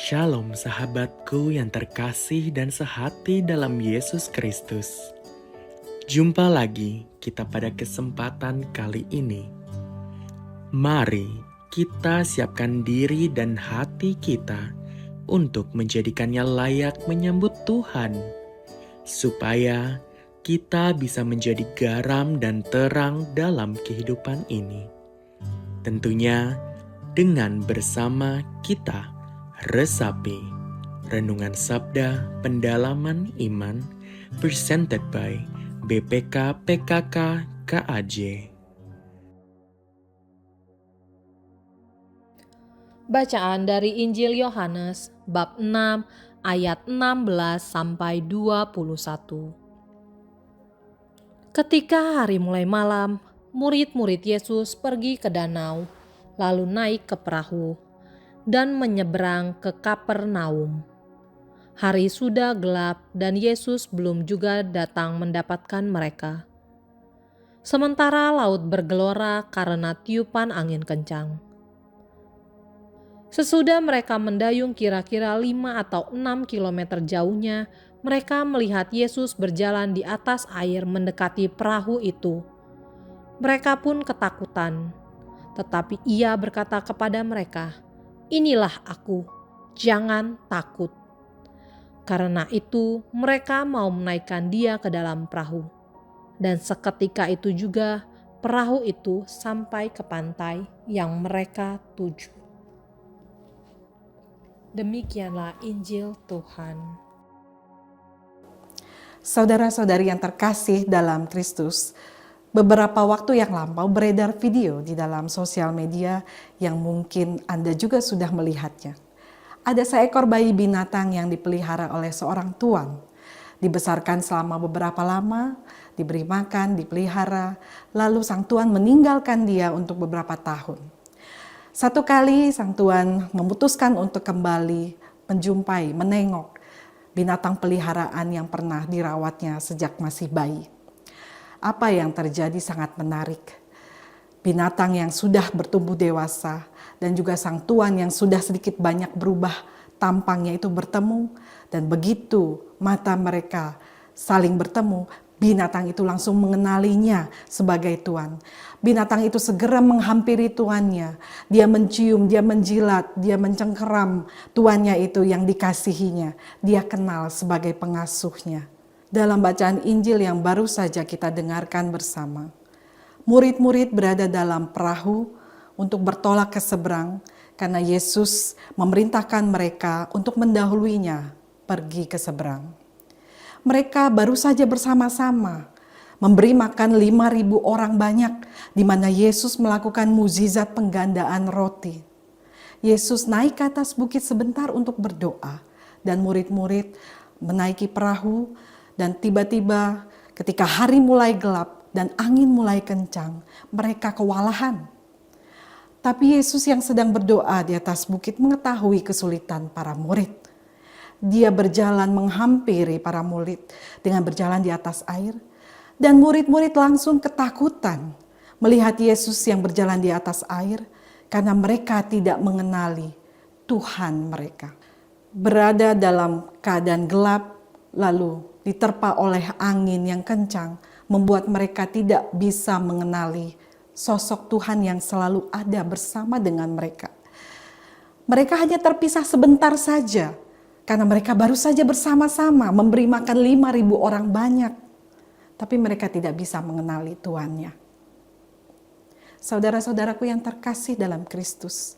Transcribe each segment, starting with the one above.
Shalom sahabatku yang terkasih dan sehati dalam Yesus Kristus. Jumpa lagi kita pada kesempatan kali ini. Mari kita siapkan diri dan hati kita untuk menjadikannya layak menyambut Tuhan. Supaya kita bisa menjadi garam dan terang dalam kehidupan ini. Tentunya dengan bersama kita resapi Renungan Sabda Pendalaman Iman presented by BPK PKK KAJ. Bacaan dari Injil Yohanes bab 6 ayat 16 sampai 21. Ketika hari mulai malam, murid-murid Yesus pergi ke danau, lalu naik ke perahu dan menyeberang ke Kapernaum. Hari sudah gelap dan Yesus belum juga datang mendapatkan mereka. Sementara laut bergelora karena tiupan angin kencang. Sesudah mereka mendayung kira-kira 5 atau 6 kilometer jauhnya, mereka melihat Yesus berjalan di atas air mendekati perahu itu. Mereka pun ketakutan, tetapi Ia berkata kepada mereka, "Inilah aku, jangan takut." Karena itu mereka mau menaikkan Dia ke dalam perahu. Dan seketika itu juga perahu itu sampai ke pantai yang mereka tuju. Demikianlah Injil Tuhan. Saudara-saudari yang terkasih dalam Kristus, beberapa waktu yang lampau beredar video di dalam sosial media yang mungkin Anda juga sudah melihatnya. Ada seekor bayi binatang yang dipelihara oleh seorang tuan. Dibesarkan selama beberapa lama, diberi makan, dipelihara, lalu sang tuan meninggalkan dia untuk beberapa tahun. Satu kali sang tuan memutuskan untuk kembali menjumpai, menengok binatang peliharaan yang pernah dirawatnya sejak masih bayi. Apa yang terjadi sangat menarik. Binatang yang sudah bertumbuh dewasa dan juga sang tuan yang sudah sedikit banyak berubah tampangnya itu bertemu, dan begitu mata mereka saling bertemu, binatang itu langsung mengenalinya sebagai tuan. Binatang itu segera menghampiri tuannya. Dia mencium, dia menjilat, dia mencengkeram tuannya itu yang dikasihinya. Dia kenal sebagai pengasuhnya. Dalam bacaan Injil yang baru saja kita dengarkan bersama, murid-murid berada dalam perahu untuk bertolak ke seberang karena Yesus memerintahkan mereka untuk mendahuluinya pergi ke seberang. Mereka baru saja bersama-sama memberi makan 5.000 orang banyak, di mana Yesus melakukan mukjizat penggandaan roti. Yesus naik ke atas bukit sebentar untuk berdoa, dan murid-murid menaiki perahu, dan tiba-tiba ketika hari mulai gelap dan angin mulai kencang, mereka kewalahan. Tapi Yesus yang sedang berdoa di atas bukit mengetahui kesulitan para murid. Dia berjalan menghampiri para murid dengan berjalan di atas air. Dan murid-murid langsung ketakutan melihat Yesus yang berjalan di atas air karena mereka tidak mengenali Tuhan mereka. Berada dalam keadaan gelap lalu diterpa oleh angin yang kencang membuat mereka tidak bisa mengenali sosok Tuhan yang selalu ada bersama dengan mereka. Mereka hanya terpisah sebentar saja karena mereka baru saja bersama-sama memberi makan 5.000 orang banyak. Tapi mereka tidak bisa mengenali Tuannya. Saudara-saudaraku yang terkasih dalam Kristus,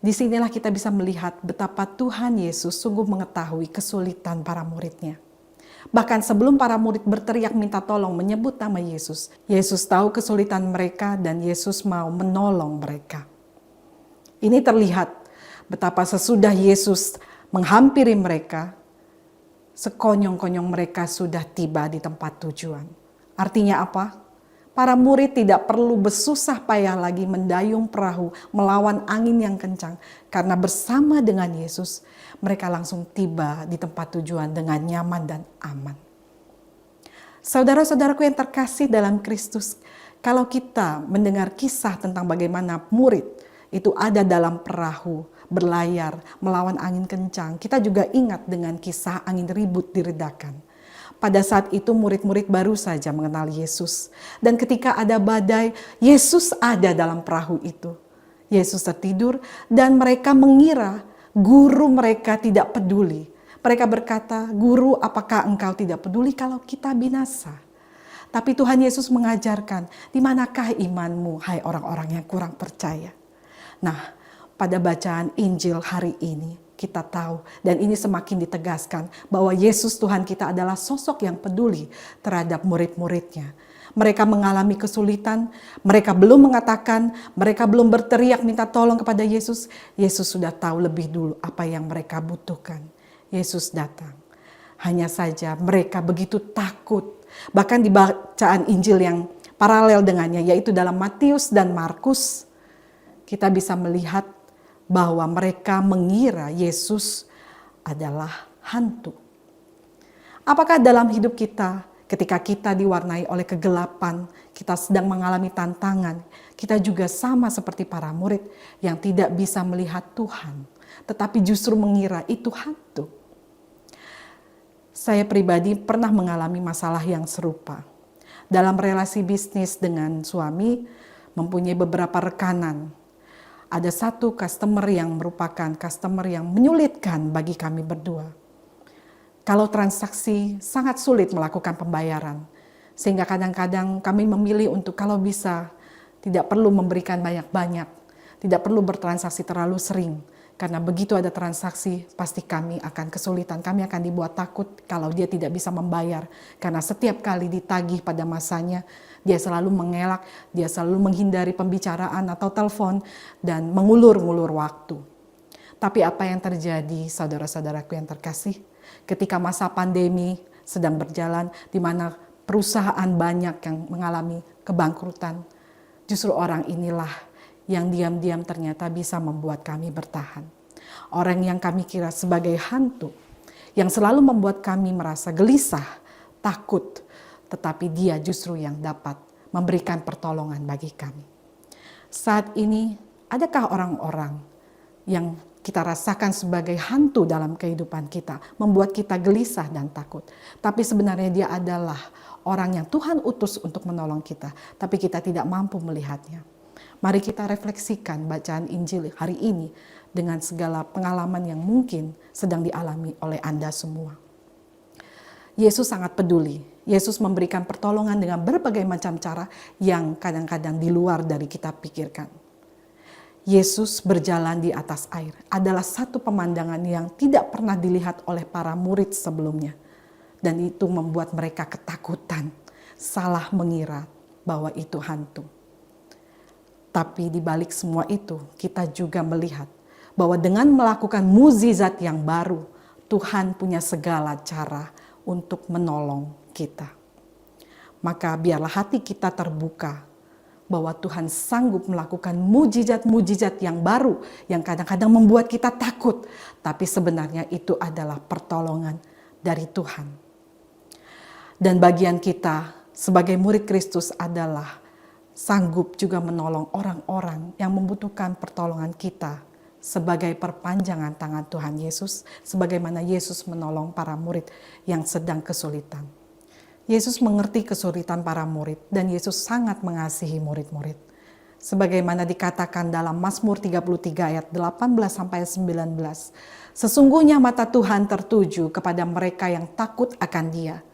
disinilah kita bisa melihat betapa Tuhan Yesus sungguh mengetahui kesulitan para muridnya. Bahkan sebelum para murid berteriak minta tolong menyebut nama Yesus, Yesus tahu kesulitan mereka dan Yesus mau menolong mereka. Ini terlihat betapa sesudah Yesus menghampiri mereka, sekonyong-konyong mereka sudah tiba di tempat tujuan. Artinya apa? Para murid tidak perlu bersusah payah lagi mendayung perahu melawan angin yang kencang. Karena bersama dengan Yesus, mereka langsung tiba di tempat tujuan dengan nyaman dan aman. Saudara-saudaraku yang terkasih dalam Kristus, kalau kita mendengar kisah tentang bagaimana murid itu ada dalam perahu, berlayar, melawan angin kencang. Kita juga ingat dengan kisah angin ribut diredakan. Pada saat itu murid-murid baru saja mengenal Yesus. Dan ketika ada badai, Yesus ada dalam perahu itu. Yesus tertidur dan mereka mengira guru mereka tidak peduli. Mereka berkata, "Guru, apakah engkau tidak peduli kalau kita binasa?" Tapi Tuhan Yesus mengajarkan, "Di manakah imanmu, hai orang-orang yang kurang percaya?" Nah, pada bacaan Injil hari ini kita tahu dan ini semakin ditegaskan bahwa Yesus Tuhan kita adalah sosok yang peduli terhadap murid-muridnya. Mereka mengalami kesulitan, mereka belum mengatakan, mereka belum berteriak minta tolong kepada Yesus. Yesus sudah tahu lebih dulu apa yang mereka butuhkan. Yesus datang. Hanya saja mereka begitu takut. Bahkan di bacaan Injil yang paralel dengannya, yaitu dalam Matius dan Markus, kita bisa melihat bahwa mereka mengira Yesus adalah hantu. Apakah dalam hidup kita, ketika kita diwarnai oleh kegelapan, kita sedang mengalami tantangan, kita juga sama seperti para murid yang tidak bisa melihat Tuhan, tetapi justru mengira itu hantu? Saya pribadi pernah mengalami masalah yang serupa. Dalam relasi bisnis dengan suami, mempunyai beberapa rekanan. Ada satu customer yang merupakan customer yang menyulitkan bagi kami berdua. Kalau transaksi sangat sulit melakukan pembayaran. Sehingga kadang-kadang kami memilih untuk kalau bisa tidak perlu memberikan banyak-banyak. Tidak perlu bertransaksi terlalu sering. Karena begitu ada transaksi, pasti kami akan kesulitan. Kami akan dibuat takut kalau dia tidak bisa membayar. Karena setiap kali ditagih pada masanya, dia selalu mengelak, dia selalu menghindari pembicaraan atau telepon, dan mengulur-ngulur waktu. Tapi apa yang terjadi, saudara-saudaraku yang terkasih, ketika masa pandemi sedang berjalan, di mana perusahaan banyak yang mengalami kebangkrutan, justru orang inilah yang diam-diam ternyata bisa membuat kami bertahan. Orang yang kami kira sebagai hantu, yang selalu membuat kami merasa gelisah, takut, tetapi dia justru yang dapat memberikan pertolongan bagi kami. Saat ini, adakah orang-orang yang kita rasakan sebagai hantu dalam kehidupan kita, membuat kita gelisah dan takut? Tapi sebenarnya dia adalah orang yang Tuhan utus untuk menolong kita, tapi kita tidak mampu melihatnya. Mari kita refleksikan bacaan Injil hari ini dengan segala pengalaman yang mungkin sedang dialami oleh Anda semua. Yesus sangat peduli. Yesus memberikan pertolongan dengan berbagai macam cara yang kadang-kadang di luar dari kita pikirkan. Yesus berjalan di atas air adalah satu pemandangan yang tidak pernah dilihat oleh para murid sebelumnya. Dan itu membuat mereka ketakutan, salah mengira bahwa itu hantu. Tapi di balik semua itu, kita juga melihat bahwa dengan melakukan mukjizat yang baru, Tuhan punya segala cara untuk menolong kita. Maka biarlah hati kita terbuka bahwa Tuhan sanggup melakukan mukjizat-mukjizat yang baru yang kadang-kadang membuat kita takut, tapi sebenarnya itu adalah pertolongan dari Tuhan. Dan bagian kita sebagai murid Kristus adalah sanggup juga menolong orang-orang yang membutuhkan pertolongan kita sebagai perpanjangan tangan Tuhan Yesus, sebagaimana Yesus menolong para murid yang sedang kesulitan. Yesus mengerti kesulitan para murid dan Yesus sangat mengasihi murid-murid. Sebagaimana dikatakan dalam Mazmur 33 ayat 18-19, sesungguhnya mata Tuhan tertuju kepada mereka yang takut akan Dia,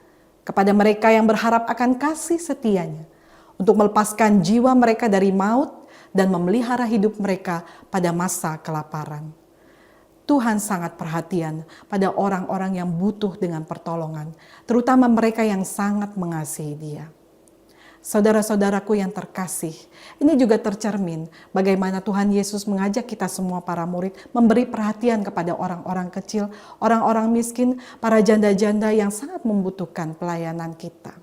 kepada mereka yang berharap akan kasih setianya, untuk melepaskan jiwa mereka dari maut dan memelihara hidup mereka pada masa kelaparan. Tuhan sangat perhatian pada orang-orang yang butuh dengan pertolongan, terutama mereka yang sangat mengasihi Dia. Saudara-saudaraku yang terkasih, ini juga tercermin bagaimana Tuhan Yesus mengajak kita semua para murid memberi perhatian kepada orang-orang kecil, orang-orang miskin, para janda-janda yang sangat membutuhkan pelayanan kita.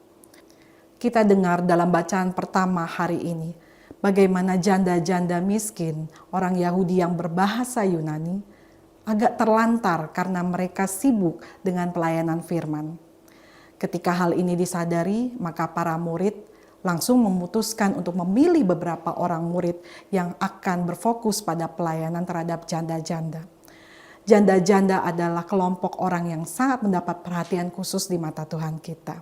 Kita dengar dalam bacaan pertama hari ini, bagaimana janda-janda miskin, orang Yahudi yang berbahasa Yunani, agak terlantar karena mereka sibuk dengan pelayanan firman. Ketika hal ini disadari, maka para murid langsung memutuskan untuk memilih beberapa orang murid yang akan berfokus pada pelayanan terhadap janda-janda. Janda-janda adalah kelompok orang yang sangat mendapat perhatian khusus di mata Tuhan kita.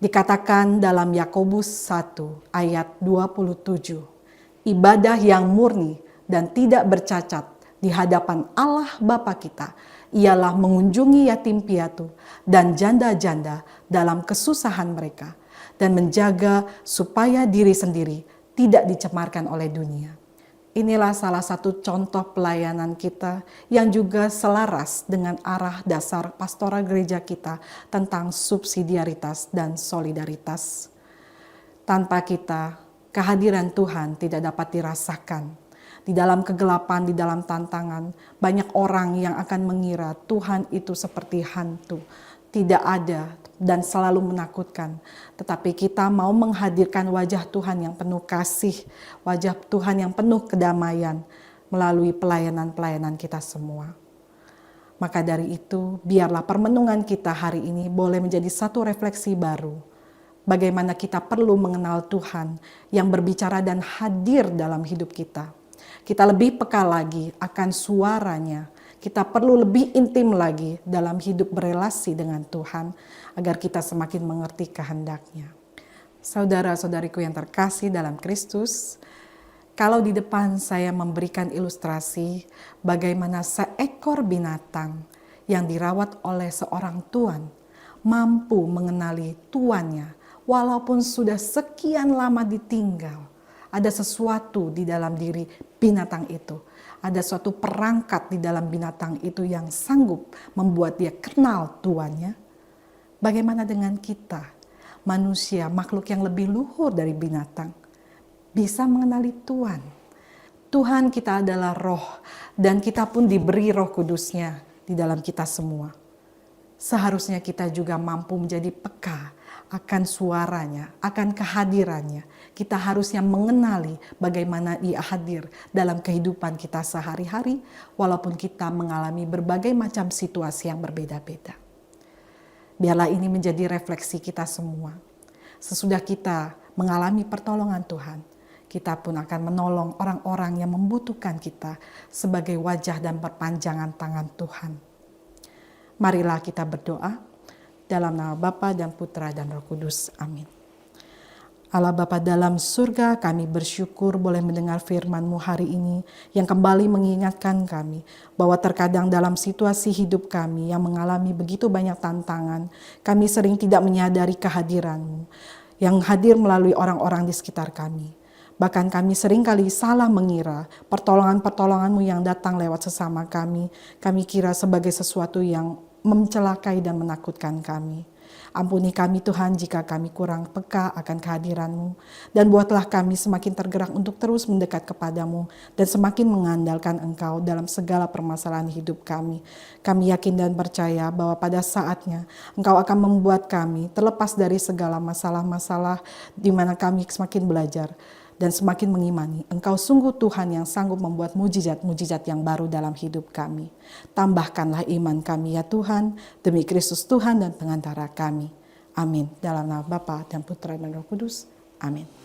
Dikatakan dalam Yakobus 1 ayat 27, ibadah yang murni dan tidak bercacat di hadapan Allah Bapa kita ialah mengunjungi yatim piatu dan janda-janda dalam kesusahan mereka dan menjaga supaya diri sendiri tidak dicemarkan oleh dunia. Inilah salah satu contoh pelayanan kita yang juga selaras dengan arah dasar pastoral gereja kita tentang subsidiaritas dan solidaritas. Tanpa kita, kehadiran Tuhan tidak dapat dirasakan. Di dalam kegelapan, di dalam tantangan, banyak orang yang akan mengira Tuhan itu seperti hantu, tidak ada dan selalu menakutkan. Tetapi kita mau menghadirkan wajah Tuhan yang penuh kasih, wajah Tuhan yang penuh kedamaian melalui pelayanan-pelayanan kita semua. Maka dari itu, biarlah permenungan kita hari ini boleh menjadi satu refleksi baru. Bagaimana kita perlu mengenal Tuhan yang berbicara dan hadir dalam hidup kita. Kita lebih peka lagi akan suaranya. Kita perlu lebih intim lagi dalam hidup berelasi dengan Tuhan agar kita semakin mengerti kehendaknya. Saudara-saudariku yang terkasih dalam Kristus, kalau di depan saya memberikan ilustrasi bagaimana seekor binatang yang dirawat oleh seorang tuan mampu mengenali tuannya walaupun sudah sekian lama ditinggal. Ada sesuatu di dalam diri binatang itu. Ada suatu perangkat di dalam binatang itu yang sanggup membuat dia kenal tuannya. Bagaimana dengan kita, manusia, makhluk yang lebih luhur dari binatang, bisa mengenali Tuhan. Tuhan kita adalah roh dan kita pun diberi Roh Kudusnya di dalam kita semua. Seharusnya kita juga mampu menjadi peka akan suaranya, akan kehadirannya. Kita harusnya mengenali bagaimana Ia hadir dalam kehidupan kita sehari-hari, walaupun kita mengalami berbagai macam situasi yang berbeda-beda. Biarlah ini menjadi refleksi kita semua. Sesudah kita mengalami pertolongan Tuhan, kita pun akan menolong orang-orang yang membutuhkan kita sebagai wajah dan perpanjangan tangan Tuhan. Marilah kita berdoa. Dalam nama Bapa dan Putra dan Roh Kudus. Amin. Allah Bapa dalam surga, kami bersyukur boleh mendengar firman-Mu hari ini yang kembali mengingatkan kami bahwa terkadang dalam situasi hidup kami yang mengalami begitu banyak tantangan, kami sering tidak menyadari kehadiran-Mu yang hadir melalui orang-orang di sekitar kami. Bahkan kami seringkali salah mengira pertolongan-pertolongan-Mu yang datang lewat sesama kami kira sebagai sesuatu yang mencelakai dan menakutkan kami. Ampuni kami Tuhan jika kami kurang peka akan kehadiran-Mu. Dan buatlah kami semakin tergerak untuk terus mendekat kepadamu dan semakin mengandalkan Engkau dalam segala permasalahan hidup kami. Kami yakin dan percaya bahwa pada saatnya Engkau akan membuat kami terlepas dari segala masalah-masalah di mana kami semakin belajar dan semakin mengimani Engkau sungguh Tuhan yang sanggup membuat mujizat-mujizat yang baru dalam hidup kami. Tambahkanlah iman kami ya Tuhan, demi Kristus Tuhan dan pengantara kami. Amin. Dalam nama Bapa dan Putra dan Roh Kudus. Amin.